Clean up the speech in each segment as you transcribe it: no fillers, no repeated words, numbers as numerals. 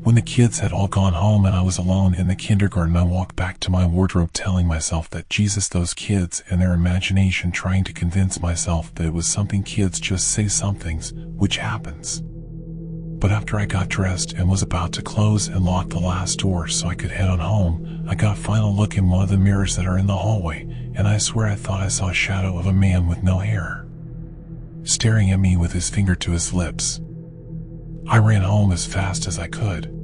When the kids had all gone home and I was alone in the kindergarten, I walked back to my wardrobe telling myself that Jesus, those kids and their imagination, trying to convince myself that it was something kids just say somethings, which happens. But after I got dressed and was about to close and lock the last door so I could head on home, I got a final look in one of the mirrors that are in the hallway, and I swear I thought I saw a shadow of a man with no hair, staring at me with his finger to his lips. I ran home as fast as I could.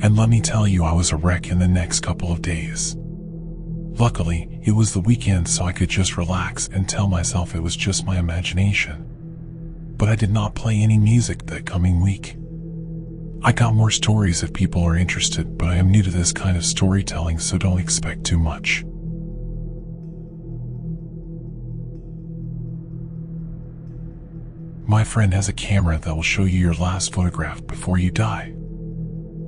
And let me tell you, I was a wreck in the next couple of days. Luckily, it was the weekend, so I could just relax and tell myself it was just my imagination. But I did not play any music that coming week. I got more stories if people are interested, but I am new to this kind of storytelling, so don't expect too much. My friend has a camera that will show you your last photograph before you die.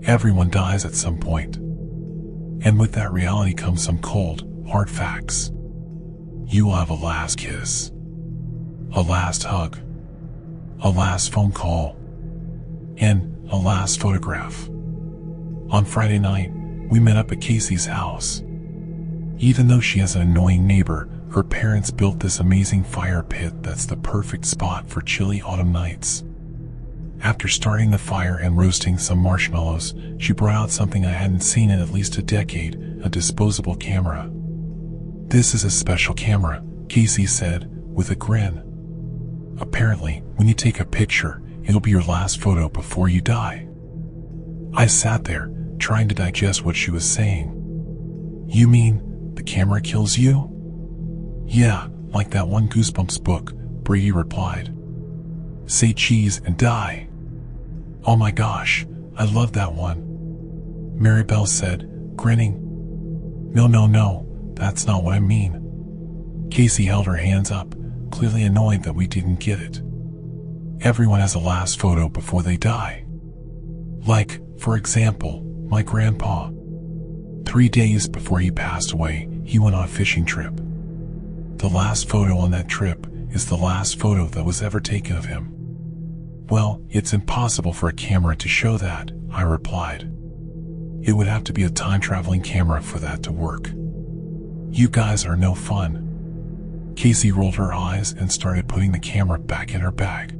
Everyone dies at some point. And with that reality comes some cold, hard facts. You will have a last kiss, a last hug, a last phone call, and a last photograph. On Friday night, we met up at Casey's house. Even though she has an annoying neighbor, her parents built this amazing fire pit that's the perfect spot for chilly autumn nights. After starting the fire and roasting some marshmallows, she brought out something I hadn't seen in at least a decade, a disposable camera. "This is a special camera," Casey said, with a grin. "Apparently, when you take a picture, it'll be your last photo before you die." I sat there, trying to digest what she was saying. "You mean, the camera kills you?" "Yeah, like that one Goosebumps book," Brady replied. "Say cheese and die." "Oh my gosh, I love that one," Maribel said, grinning. No, that's not what I mean." Casey held her hands up, clearly annoyed that we didn't get it. Everyone has a last photo before they die. Like, for example, my grandpa. 3 days before he passed away, he went on a fishing trip. The last photo on that trip is the last photo that was ever taken of him. "Well, it's impossible for a camera to show that," I replied. "It would have to be a time-traveling camera for that to work. You guys are no fun." Casey rolled her eyes and started putting the camera back in her bag.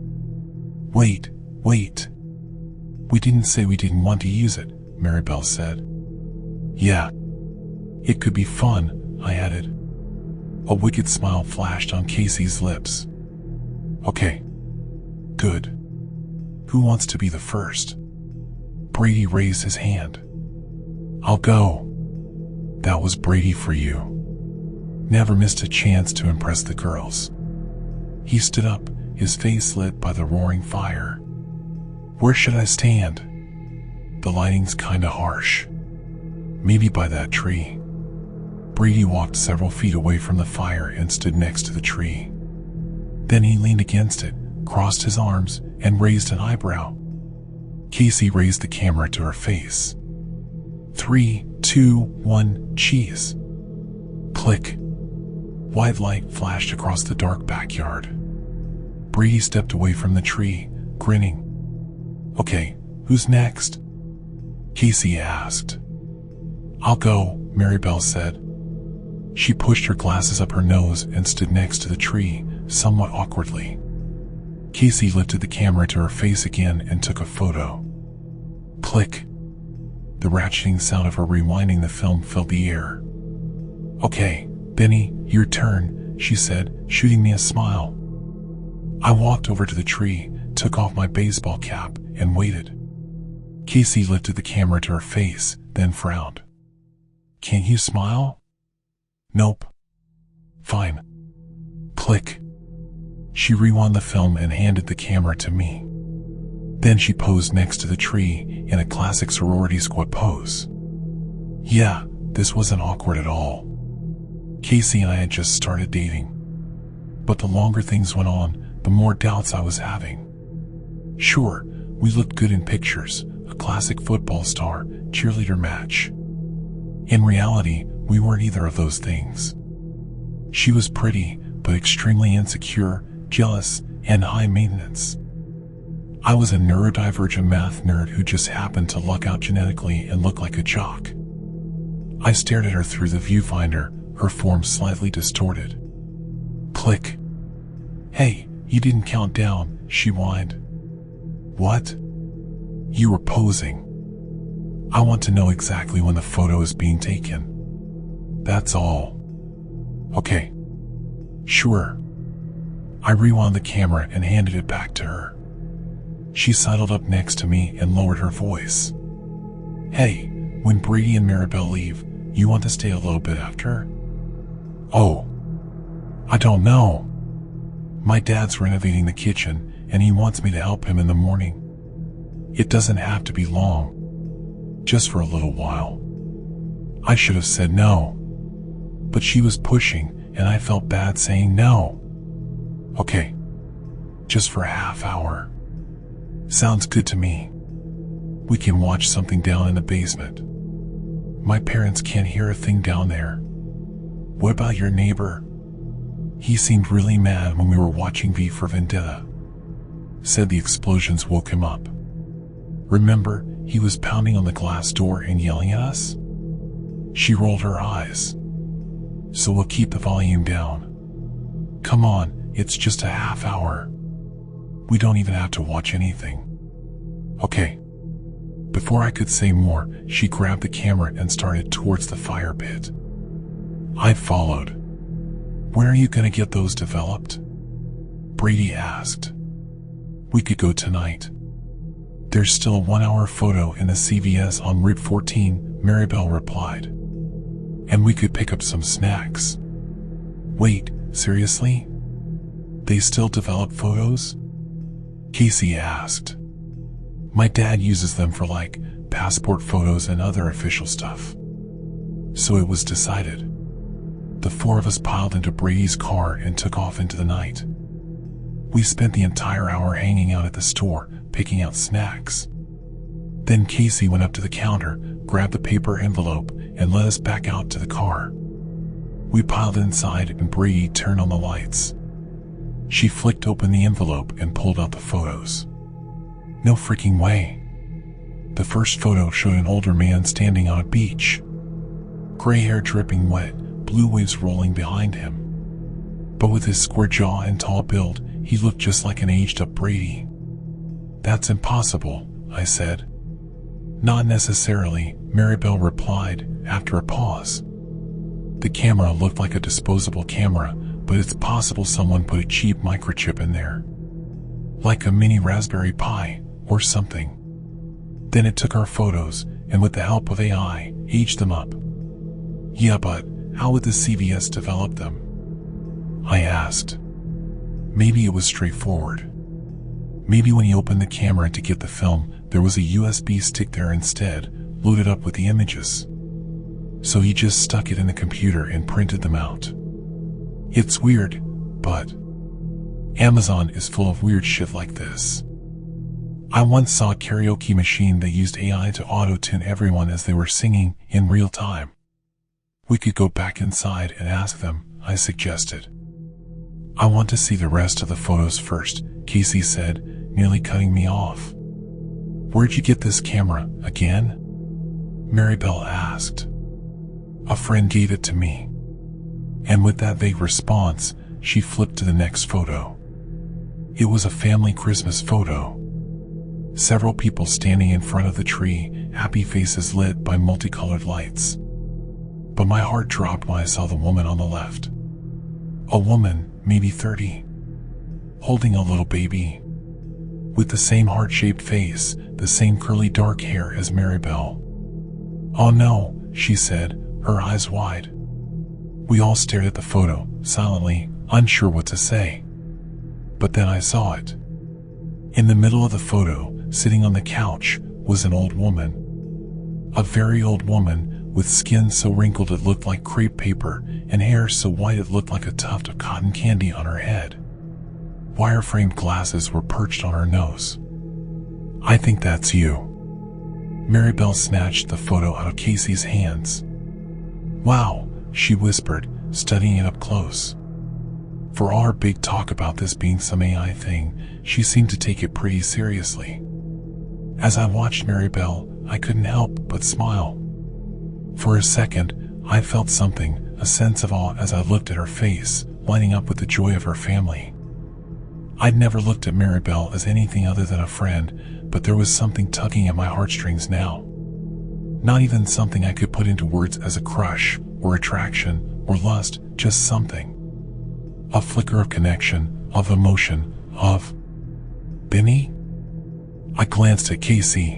Wait. We didn't say we didn't want to use it," Maribel said. "Yeah. It could be fun," I added. A wicked smile flashed on Casey's lips. "Okay. Good. Who wants to be the first?" Brady raised his hand. "I'll go." That was Brady for you. Never missed a chance to impress the girls. He stood up, his face lit by the roaring fire. "Where should I stand?" "The lighting's kinda harsh. Maybe by that tree." Brady walked several feet away from the fire and stood next to the tree. Then he leaned against it, crossed his arms, and raised an eyebrow. Casey raised the camera to her face. 3, 2, 1, cheese. Click. White light flashed across the dark backyard. Brady stepped away from the tree, grinning. "Okay, who's next?" Casey asked. "I'll go," Maribel said. She pushed her glasses up her nose and stood next to the tree, somewhat awkwardly. Casey lifted the camera to her face again and took a photo. Click. The ratcheting sound of her rewinding the film filled the air. "Okay, Benny, your turn," she said, shooting me a smile. I walked over to the tree, took off my baseball cap, and waited. Casey lifted the camera to her face, then frowned. "Can't you smile?" "Nope." "Fine." Click. She rewound the film and handed the camera to me. Then she posed next to the tree in a classic sorority squad pose. Yeah, this wasn't awkward at all. Casey and I had just started dating. But the longer things went on, the more doubts I was having. Sure, we looked good in pictures, a classic football star, cheerleader match. In reality, we weren't either of those things. She was pretty, but extremely insecure, jealous, and high maintenance. I was a neurodivergent math nerd who just happened to luck out genetically and look like a jock. I stared at her through the viewfinder, her form slightly distorted. Click. Hey, you didn't count down, she whined. What? You were posing. I want to know exactly when the photo is being taken. That's all. Okay. Sure. I rewound the camera and handed it back to her. She sidled up next to me and lowered her voice. Hey, when Brady and Maribel leave, you want to stay a little bit after? Oh. I don't know. My dad's renovating the kitchen, and he wants me to help him in the morning. It doesn't have to be long. Just for a little while. I should have said no. But she was pushing, and I felt bad saying no. Okay. Just for a half hour. Sounds good to me. We can watch something down in the basement. My parents can't hear a thing down there. What about your neighbor? He seemed really mad when we were watching V for Vendetta. Said the explosions woke him up. Remember, he was pounding on the glass door and yelling at us? She rolled her eyes. So we'll keep the volume down. Come on, it's just a half hour. We don't even have to watch anything. Okay. Before I could say more, she grabbed the camera and started towards the fire pit. I followed. When are you gonna get those developed? Brady asked. We could go tonight. There's still a 1-hour photo in the CVS on Route 14, Maribel replied. And we could pick up some snacks. Wait, seriously? They still develop photos? Casey asked. My dad uses them for passport photos and other official stuff. So it was decided. The four of us piled into Brady's car and took off into the night. We spent the entire hour hanging out at the store, picking out snacks. Then Casey went up to the counter, grabbed the paper envelope, and led us back out to the car. We piled inside and Brady turned on the lights. She flicked open the envelope and pulled out the photos. No freaking way. The first photo showed an older man standing on a beach. Gray hair dripping wet, blue waves rolling behind him. But with his square jaw and tall build, he looked just like an aged-up Brady. That's impossible, I said. Not necessarily, Maribel replied, after a pause. The camera looked like a disposable camera, but it's possible someone put a cheap microchip in there. Like a mini Raspberry Pi, or something. Then it took our photos, and with the help of AI, aged them up. Yeah, but how would the CVS develop them? I asked. Maybe it was straightforward. Maybe when he opened the camera to get the film, there was a USB stick there instead, loaded up with the images. So he just stuck it in the computer and printed them out. It's weird, but Amazon is full of weird shit like this. I once saw a karaoke machine that used AI to auto-tune everyone as they were singing in real time. We could go back inside and ask them, I suggested. I want to see the rest of the photos first, Casey said, nearly cutting me off. Where'd you get this camera, again? Maribel asked. A friend gave it to me. And with that vague response, she flipped to the next photo. It was a family Christmas photo. Several people standing in front of the tree, happy faces lit by multicolored lights. But my heart dropped when I saw the woman on the left. A woman, maybe 30, holding a little baby. With the same heart-shaped face, the same curly dark hair as Maribel. Oh no, she said, her eyes wide. We all stared at the photo, silently, unsure what to say. But then I saw it. In the middle of the photo, sitting on the couch, was an old woman. A very old woman, with skin so wrinkled it looked like crepe paper, and hair so white it looked like a tuft of cotton candy on her head. Wire-framed glasses were perched on her nose. I think that's you. Maribel snatched the photo out of Casey's hands. Wow, she whispered, studying it up close. For all her big talk about this being some AI thing, she seemed to take it pretty seriously. As I watched Maribel, I couldn't help but smile. For a second, I felt something, a sense of awe as I looked at her face, lighting up with the joy of her family. I'd never looked at Maribel as anything other than a friend, but there was something tugging at my heartstrings now. Not even something I could put into words as a crush, or attraction, or lust, just something. A flicker of connection, of emotion, of... Benny? I glanced at Casey.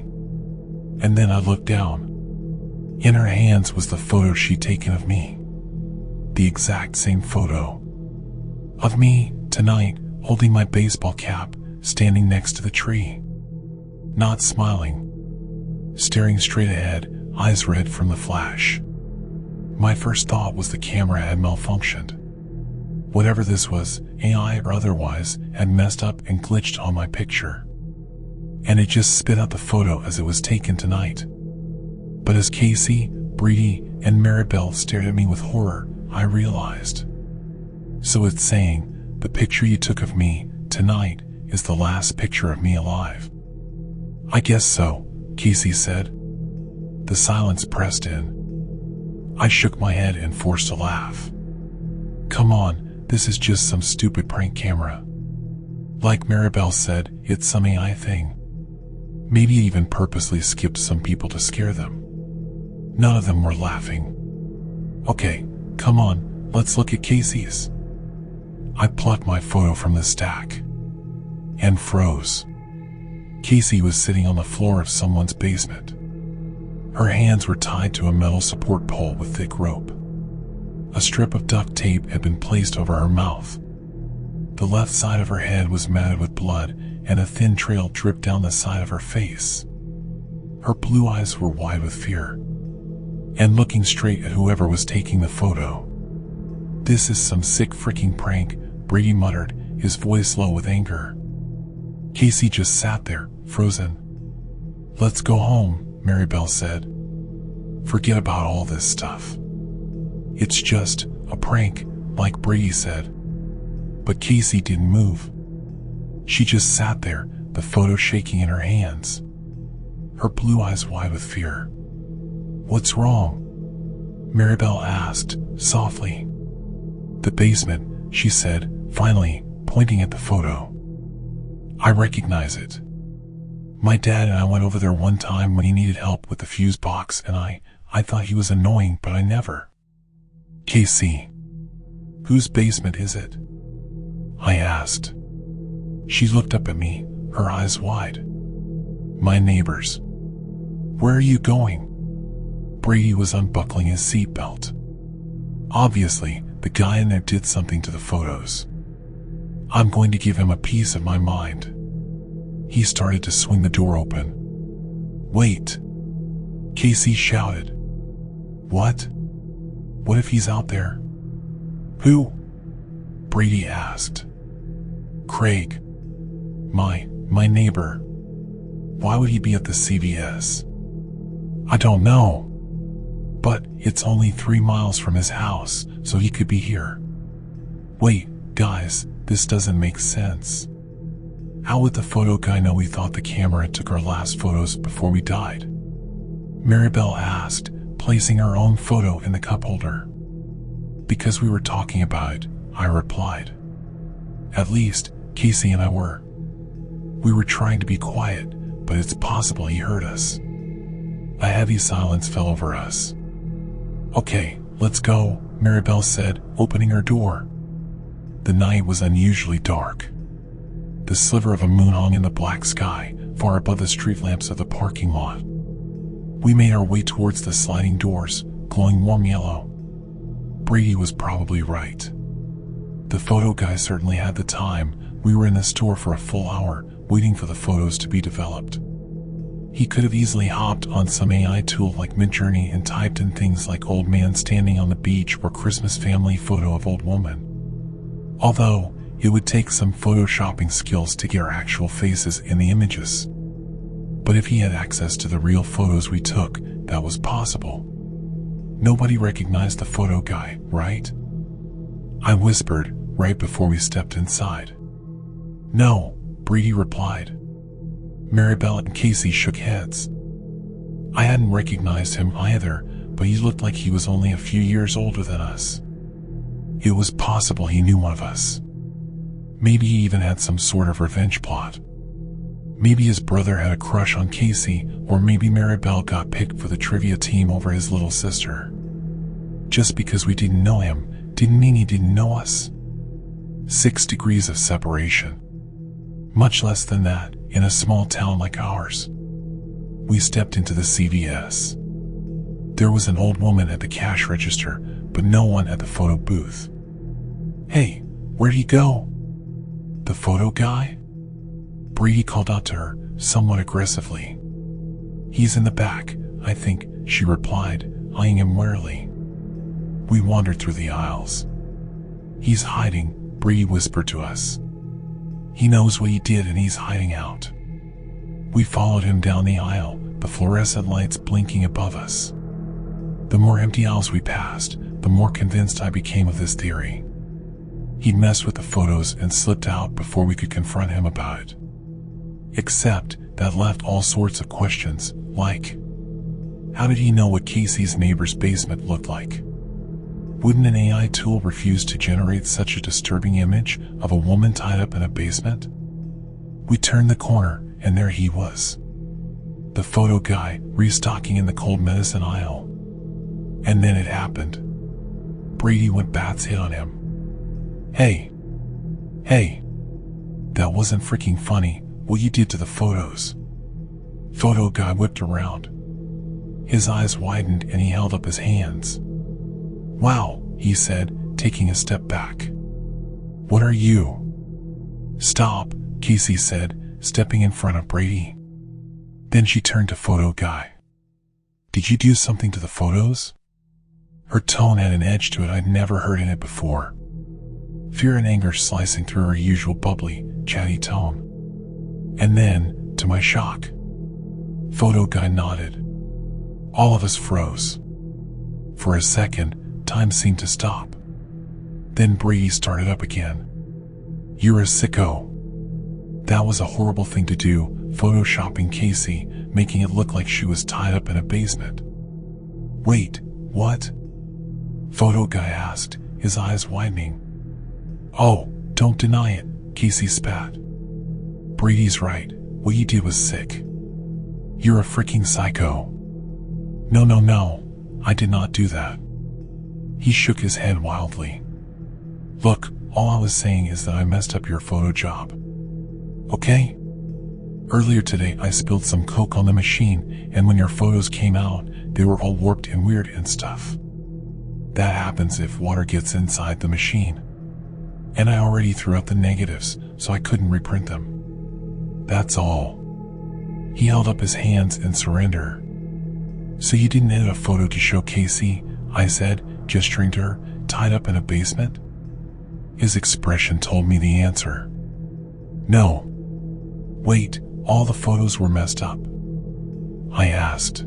And then I looked down. In her hands was the photo she'd taken of me. The exact same photo. Of me, tonight, holding my baseball cap, standing next to the tree. Not smiling. Staring straight ahead, eyes red from the flash. My first thought was the camera had malfunctioned. Whatever this was, AI or otherwise, had messed up and glitched on my picture. And it just spit out the photo as it was taken tonight. But as Casey, Brady, and Maribel stared at me with horror, I realized. So it's saying, the picture you took of me, tonight, is the last picture of me alive. I guess so, Casey said. The silence pressed in. I shook my head and forced a laugh. Come on, this is just some stupid prank camera. Like Maribel said, it's some AI thing. Maybe it even purposely skipped some people to scare them. None of them were laughing. Okay, come on, let's look at Casey's. I plucked my photo from the stack. And froze. Casey was sitting on the floor of someone's basement. Her hands were tied to a metal support pole with thick rope. A strip of duct tape had been placed over her mouth. The left side of her head was matted with blood, and a thin trail dripped down the side of her face. Her blue eyes were wide with fear, and looking straight at whoever was taking the photo. This is some sick freaking prank, Brady muttered, his voice low with anger. Casey just sat there, frozen. Let's go home, Maribel said. Forget about all this stuff. It's just a prank, like Brady said. But Casey didn't move. She just sat there, the photo shaking in her hands. Her blue eyes wide with fear. What's wrong? Maribel asked, softly. The basement, she said, finally, pointing at the photo. I recognize it. My dad and I went over there one time when he needed help with the fuse box, and I thought he was annoying, but I never. Casey. Whose basement is it? I asked. She looked up at me, her eyes wide. My neighbor's. Where are you going? Brady was unbuckling his seatbelt. Obviously, the guy in there did something to the photos. I'm going to give him a piece of my mind. He started to swing the door open. Wait! Casey shouted. What? What if he's out there? Who? Brady asked. Craig. My neighbor. Why would he be at the CVS? I don't know. But it's only 3 miles from his house, so he could be here. Wait, guys, this doesn't make sense. How would the photo guy know we thought the camera took our last photos before we died? Maribel asked, placing her own photo in the cup holder. Because we were talking about it, I replied. At least, Casey and I were. We were trying to be quiet, but it's possible he heard us. A heavy silence fell over us. Okay, let's go, Maribel said, opening her door. The night was unusually dark. The sliver of a moon hung in the black sky, far above the street lamps of the parking lot. We made our way towards the sliding doors, glowing warm yellow. Brady was probably right. The photo guy certainly had the time. We were in the store for a full hour, waiting for the photos to be developed. He could have easily hopped on some AI tool like Midjourney and typed in things like old man standing on the beach or Christmas family photo of old woman. Although, it would take some photoshopping skills to get our actual faces in the images. But if he had access to the real photos we took, that was possible. Nobody recognized the photo guy, right? I whispered, right before we stepped inside. No, Brady replied. Maribel and Casey shook heads. I hadn't recognized him either, but he looked like he was only a few years older than us. It was possible he knew one of us. Maybe he even had some sort of revenge plot. Maybe his brother had a crush on Casey, or maybe Maribel got picked for the trivia team over his little sister. Just because we didn't know him didn't mean he didn't know us. 6 degrees of separation. Much less than that in a small town like ours. We stepped into the CVS. There was an old woman at the cash register, but no one at the photo booth. Hey, where'd he go? The photo guy? Brady called out to her, somewhat aggressively. He's in the back, I think, she replied, eyeing him warily. We wandered through the aisles. He's hiding, Brady whispered to us. He knows what he did and he's hiding out. We followed him down the aisle, the fluorescent lights blinking above us. The more empty aisles we passed, the more convinced I became of this theory. He'd messed with the photos and slipped out before we could confront him about it. Except that left all sorts of questions, like, how did he know what Casey's neighbor's basement looked like? Wouldn't an AI tool refuse to generate such a disturbing image of a woman tied up in a basement? We turned the corner, and there he was. The photo guy, restocking in the cold medicine aisle. And then it happened. Brady went bats hit on him. Hey. That wasn't freaking funny, what you did to the photos. Photo guy whipped around. His eyes widened and he held up his hands. Wow, he said, taking a step back. What are you? Stop, Casey said, stepping in front of Brady. Then she turned to photo guy. Did you do something to the photos? Her tone had an edge to it I'd never heard in it before. Fear and anger slicing through her usual bubbly, chatty tone. And then, to my shock, photo guy nodded. All of us froze. For a second, time seemed to stop. Then Brady started up again. You're a sicko. That was a horrible thing to do, photoshopping Casey, making it look like she was tied up in a basement. Wait, what? Photo guy asked, his eyes widening. Oh, don't deny it, Casey spat. Brady's right, what you did was sick. You're a freaking psycho. No, I did not do that. He shook his head wildly. Look, all I was saying is that I messed up your photo job. Okay? Earlier today I spilled some Coke on the machine, and when your photos came out, they were all warped and weird and stuff. That happens if water gets inside the machine. And I already threw out the negatives, so I couldn't reprint them. That's all. He held up his hands in surrender. So you didn't edit a photo to show Casey, I said, gesturing to her, tied up in a basement? His expression told me the answer. No. Wait, all the photos were messed up? I asked.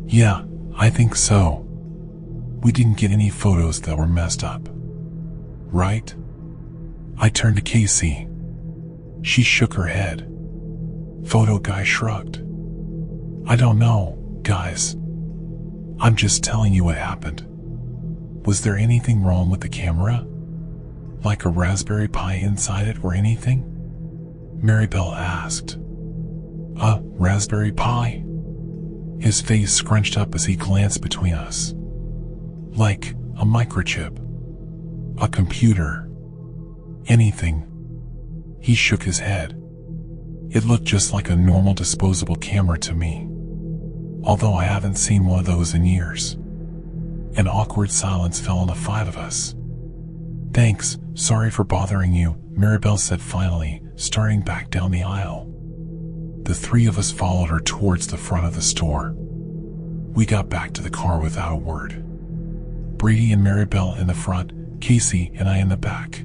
Yeah, I think so. We didn't get any photos that were messed up. Right? I turned to Casey. She shook her head. Photo guy shrugged. I don't know, guys. I'm just telling you what happened. Was there anything wrong with the camera? Like a Raspberry Pi inside it or anything? Maribel asked. A Raspberry Pi? His face scrunched up as he glanced between us. Like a microchip. A computer. Anything. He shook his head. It looked just like a normal disposable camera to me. Although I haven't seen one of those in years. An awkward silence fell on the 5 of us. Thanks, sorry for bothering you, Maribel said finally, starting back down the aisle. The 3 of us followed her towards the front of the store. We got back to the car without a word. Brady and Maribel in the front, Casey and I in the back.